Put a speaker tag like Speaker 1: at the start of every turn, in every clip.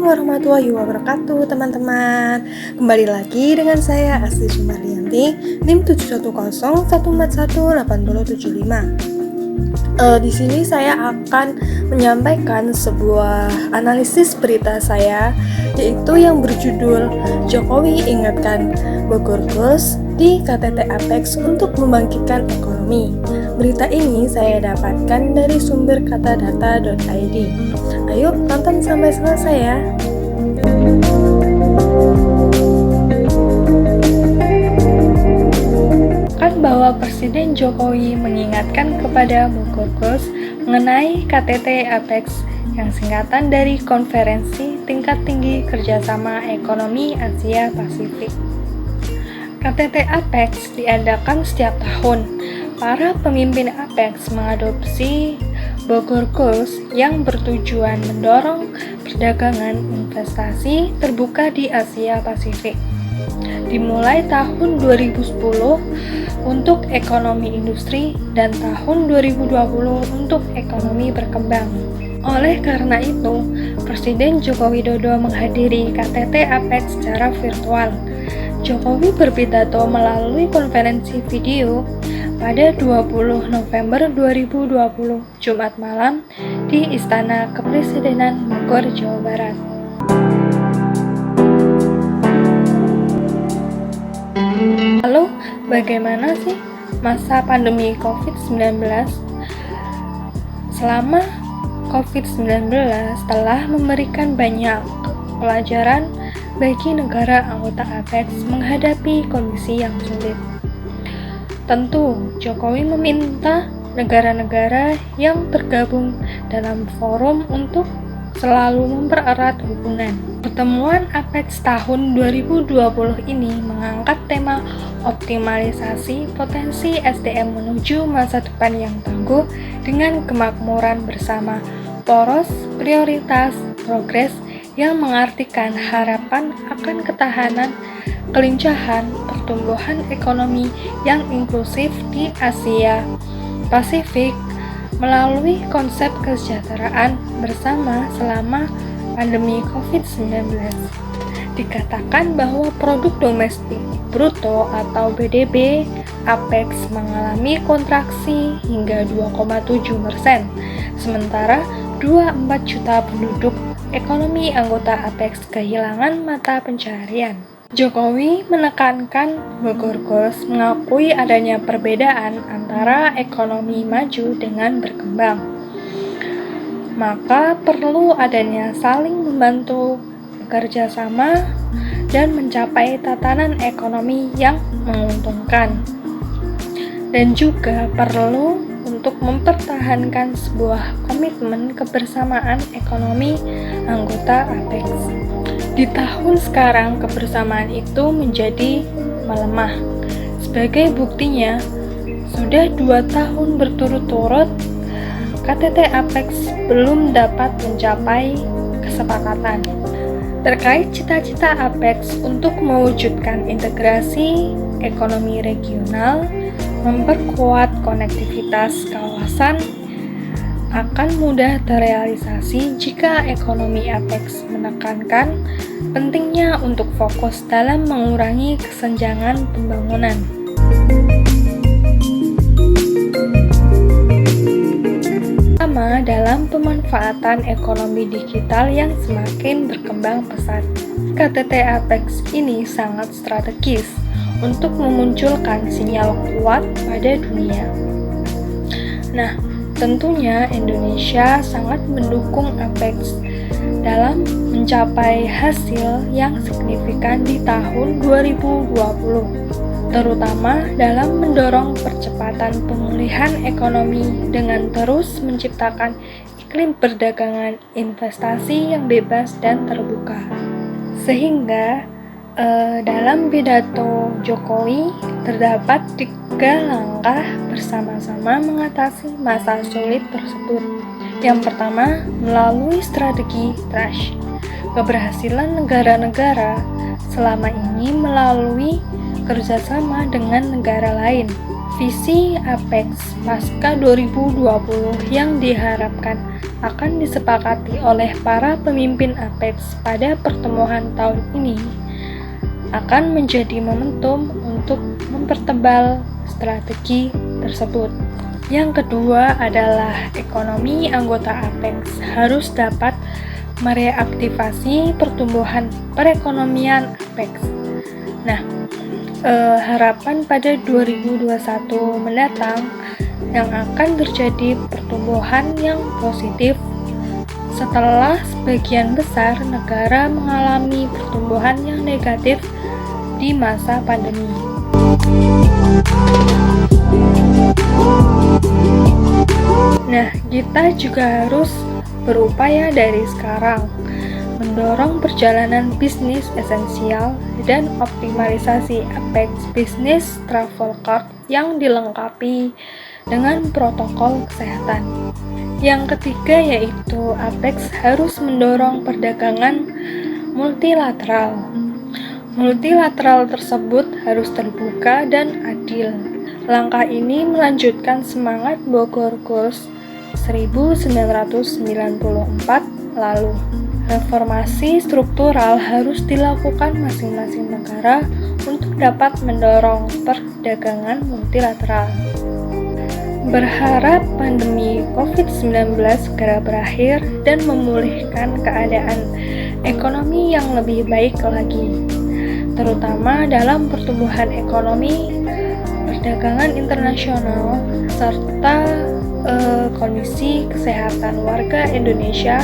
Speaker 1: warahmatullahi wabarakatuh teman-teman. Kembali lagi dengan saya Asli Sumarlianti, NIM 71014188075. Di sini saya akan menyampaikan sebuah analisis berita saya, yaitu yang berjudul Jokowi ingatkan Bogor Goals di KTT Apex untuk membangkitkan ekonomi. Berita ini saya dapatkan dari sumber katadata.id. Ayo tonton sampai selesai ya. Bahwa Presiden Jokowi mengingatkan kepada Bogor Goals mengenai KTT Apex yang singkatan dari Konferensi Tingkat Tinggi Kerjasama Ekonomi Asia Pasifik. KTT Apex diadakan setiap tahun. Para pemimpin Apex mengadopsi Bogor Goals yang bertujuan mendorong perdagangan investasi terbuka di Asia Pasifik. Dimulai tahun 2010 untuk ekonomi industri dan tahun 2020 untuk ekonomi berkembang. Oleh karena itu, Presiden Joko Widodo menghadiri KTT Apex secara virtual. Jokowi berpidato melalui konferensi video pada 20 November 2020, Jumat malam di Istana Kepresidenan Bogor, Jawa Barat. Lalu, bagaimana sih masa pandemi COVID-19? Selama COVID-19 telah memberikan banyak pelajaran bagi negara anggota Apex menghadapi kondisi yang sulit. Tentu, Jokowi meminta negara-negara yang tergabung dalam forum untuk selalu mempererat hubungan. Pertemuan Apex tahun 2020 ini mengangkat tema optimalisasi potensi SDM menuju masa depan yang tangguh dengan kemakmuran bersama, poros, prioritas, progres yang mengartikan harapan akan ketahanan, kelincahan, pertumbuhan ekonomi yang inklusif di Asia Pasifik melalui konsep kesejahteraan bersama selama pandemi COVID-19. Dikatakan bahwa produk domestik bruto atau PDB Apex mengalami kontraksi hingga 2,7%, sementara 24 juta penduduk ekonomi anggota Apex kehilangan mata pencaharian. Jokowi menekankan Bogor Goals mengakui adanya perbedaan antara ekonomi maju dengan berkembang. Maka perlu adanya saling membantu, bekerja sama, dan mencapai tatanan ekonomi yang menguntungkan. Dan juga perlu untuk mempertahankan sebuah komitmen kebersamaan ekonomi anggota Apex. Di tahun sekarang kebersamaan itu menjadi melemah. Sebagai buktinya, sudah 2 tahun berturut-turut KTT Apex belum dapat mencapai kesepakatan terkait cita-cita Apex untuk mewujudkan integrasi ekonomi regional, memperkuat konektivitas kawasan, akan mudah terrealisasi jika ekonomi Apex menekankan pentingnya untuk fokus dalam mengurangi kesenjangan pembangunan. Pertama, dalam pemanfaatan ekonomi digital yang semakin berkembang pesat. KTT Apex ini sangat strategis untuk memunculkan sinyal kuat pada dunia. Nah, tentunya Indonesia sangat mendukung Apex dalam mencapai hasil yang signifikan di tahun 2020, terutama dalam mendorong percepatan pemulihan ekonomi dengan terus menciptakan iklim perdagangan investasi yang bebas dan terbuka. Sehingga dalam pidato Jokowi terdapat 3 langkah bersama-sama mengatasi masa sulit tersebut. Yang pertama, melalui strategi trust. Keberhasilan negara-negara selama ini melalui kerjasama dengan negara lain. Visi Apex pasca 2020 yang diharapkan akan disepakati oleh para pemimpin APEC pada pertemuan tahun ini akan menjadi momentum untuk mempertebal strategi tersebut. Yang kedua adalah ekonomi anggota APEC harus dapat mereaktivasi pertumbuhan perekonomian APEC. Nah, harapan pada 2021 mendatang yang akan terjadi pertumbuhan yang positif setelah sebagian besar negara mengalami pertumbuhan yang negatif di masa pandemi. Nah, kita juga harus berupaya dari sekarang mendorong perjalanan bisnis esensial dan optimalisasi APEC Business Travel Card yang dilengkapi dengan protokol kesehatan. Yang ketiga yaitu APEC harus mendorong perdagangan multilateral. Multilateral tersebut harus terbuka dan adil. Langkah ini melanjutkan semangat Bogor Goals 1994 lalu. Reformasi struktural harus dilakukan masing-masing negara untuk dapat mendorong perdagangan multilateral. Berharap pandemi COVID-19 segera berakhir dan memulihkan keadaan ekonomi yang lebih baik lagi, terutama dalam pertumbuhan ekonomi, perdagangan internasional, serta kondisi kesehatan warga Indonesia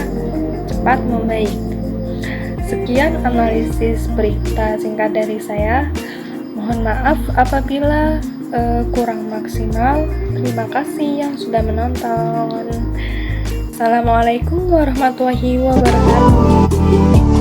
Speaker 1: cepat membaik. Sekian analisis berita singkat dari saya. Mohon maaf apabila kurang maksimal. Terima kasih yang sudah menonton. Assalamualaikum warahmatullahi wabarakatuh.